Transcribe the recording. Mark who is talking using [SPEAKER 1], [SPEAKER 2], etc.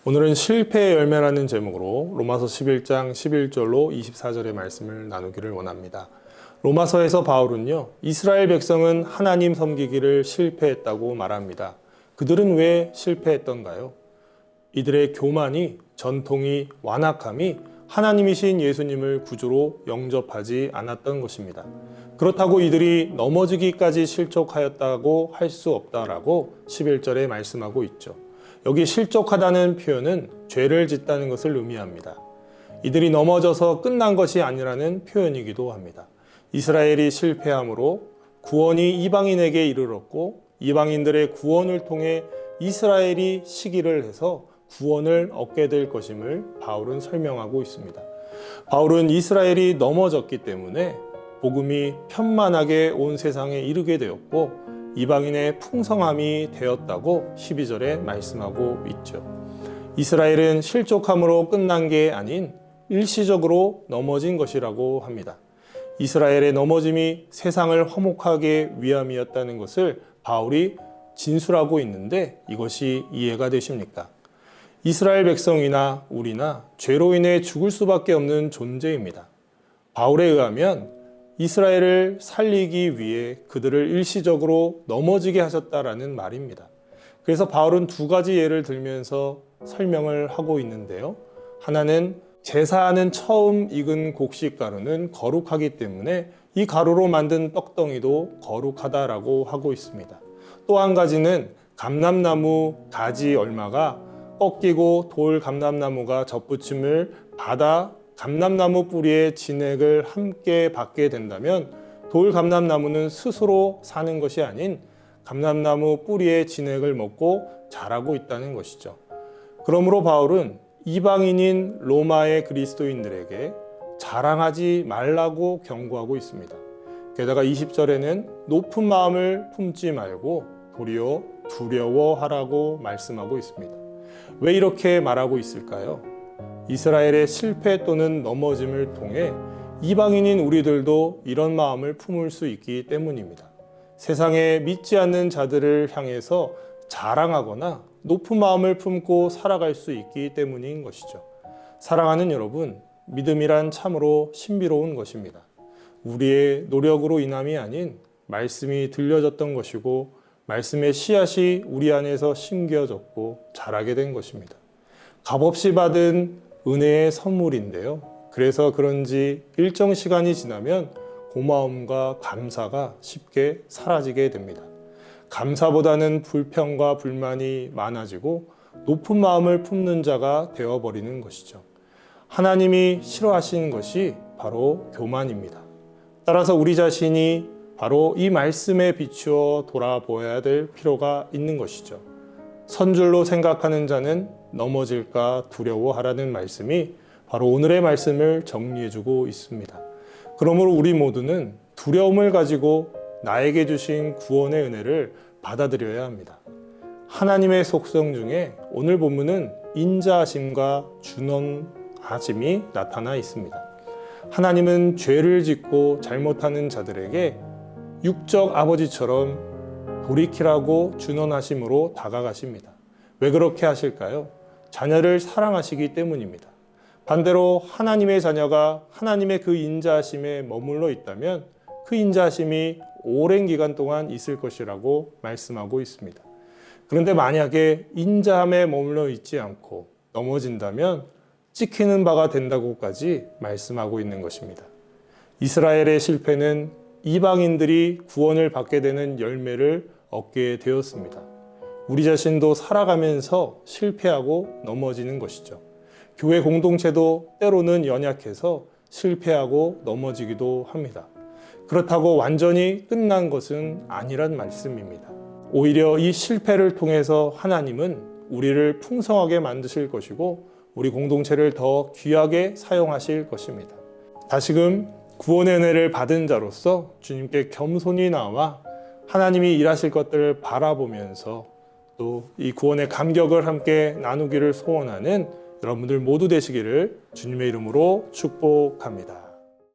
[SPEAKER 1] 오늘은 실패의 열매라는 제목으로 로마서 11장 11절로 24절의 말씀을 나누기를 원합니다. 로마서에서 바울은요, 이스라엘 백성은 하나님 섬기기를 실패했다고 말합니다. 그들은 왜 실패했던가요? 이들의 교만이, 전통이, 완악함이 하나님이신 예수님을 구주로 영접하지 않았던 것입니다. 그렇다고 이들이 넘어지기까지 실족하였다고 할 수 없다라고 11절에 말씀하고 있죠. 여기 실족하다는 표현은 죄를 짓다는 것을 의미합니다. 이들이 넘어져서 끝난 것이 아니라는 표현이기도 합니다. 이스라엘이 실패함으로 구원이 이방인에게 이르렀고 이방인들의 구원을 통해 이스라엘이 시기를 해서 구원을 얻게 될 것임을 바울은 설명하고 있습니다. 바울은 이스라엘이 넘어졌기 때문에 복음이 편만하게 온 세상에 이르게 되었고 이방인의 풍성함이 되었다고 12절에 말씀하고 있죠. 이스라엘은 실족함으로 끝난 게 아닌 일시적으로 넘어진 것이라고 합니다. 이스라엘의 넘어짐이 세상을 화목하게 위함이었다는 것을 바울이 진술하고 있는데 이것이 이해가 되십니까? 이스라엘 백성이나 우리나 죄로 인해 죽을 수밖에 없는 존재입니다. 바울에 의하면 이스라엘을 살리기 위해 그들을 일시적으로 넘어지게 하셨다라는 말입니다. 그래서 바울은 두 가지 예를 들면서 설명을 하고 있는데요. 하나는 제사하는 처음 익은 곡식 가루는 거룩하기 때문에 이 가루로 만든 떡덩이도 거룩하다라고 하고 있습니다. 또 한 가지는 감람나무 가지 얼마가 꺾이고 돌 감람나무가 접붙임을 받아 감람나무 뿌리의 진액을 함께 받게 된다면 돌 감람나무는 스스로 사는 것이 아닌 감람나무 뿌리의 진액을 먹고 자라고 있다는 것이죠. 그러므로 바울은 이방인인 로마의 그리스도인들에게 자랑하지 말라고 경고하고 있습니다. 게다가 20절에는 높은 마음을 품지 말고 도리어 두려워하라고 말씀하고 있습니다. 왜 이렇게 말하고 있을까요? 이스라엘의 실패 또는 넘어짐을 통해 이방인인 우리들도 이런 마음을 품을 수 있기 때문입니다. 세상에 믿지 않는 자들을 향해서 자랑하거나 높은 마음을 품고 살아갈 수 있기 때문인 것이죠. 사랑하는 여러분, 믿음이란 참으로 신비로운 것입니다. 우리의 노력으로 인함이 아닌 말씀이 들려졌던 것이고 말씀의 씨앗이 우리 안에서 심겨졌고 자라게 된 것입니다. 값없이 받은 은혜의 선물인데요. 그래서 그런지 일정 시간이 지나면 고마움과 감사가 쉽게 사라지게 됩니다. 감사보다는 불평과 불만이 많아지고 높은 마음을 품는 자가 되어버리는 것이죠. 하나님이 싫어하시는 것이 바로 교만입니다. 따라서 우리 자신이 바로 이 말씀에 비추어 돌아보아야 될 필요가 있는 것이죠. 선줄로 생각하는 자는 넘어질까 두려워하라는 말씀이 바로 오늘의 말씀을 정리해주고 있습니다. 그러므로 우리 모두는 두려움을 가지고 나에게 주신 구원의 은혜를 받아들여야 합니다. 하나님의 속성 중에 오늘 본문은 인자하심과 준엄하심이 나타나 있습니다. 하나님은 죄를 짓고 잘못하는 자들에게 육적 아버지처럼 돌이키라고 준엄하심으로 다가가십니다. 왜 그렇게 하실까요? 자녀를 사랑하시기 때문입니다. 반대로 하나님의 자녀가 하나님의 그 인자하심에 머물러 있다면 그 인자하심이 오랜 기간 동안 있을 것이라고 말씀하고 있습니다. 그런데 만약에 인자함에 머물러 있지 않고 넘어진다면 찍히는 바가 된다고까지 말씀하고 있는 것입니다. 이스라엘의 실패는 이방인들이 구원을 받게 되는 열매를 얻게 되었습니다. 우리 자신도 살아가면서 실패하고 넘어지는 것이죠. 교회 공동체도 때로는 연약해서 실패하고 넘어지기도 합니다. 그렇다고 완전히 끝난 것은 아니란 말씀입니다. 오히려 이 실패를 통해서 하나님은 우리를 풍성하게 만드실 것이고 우리 공동체를 더 귀하게 사용하실 것입니다. 다시금 구원의 은혜를 받은 자로서 주님께 겸손히 나와 하나님이 일하실 것들을 바라보면서 또 이 구원의 감격을 함께 나누기를 소원하는 여러분들 모두 되시기를 주님의 이름으로 축복합니다.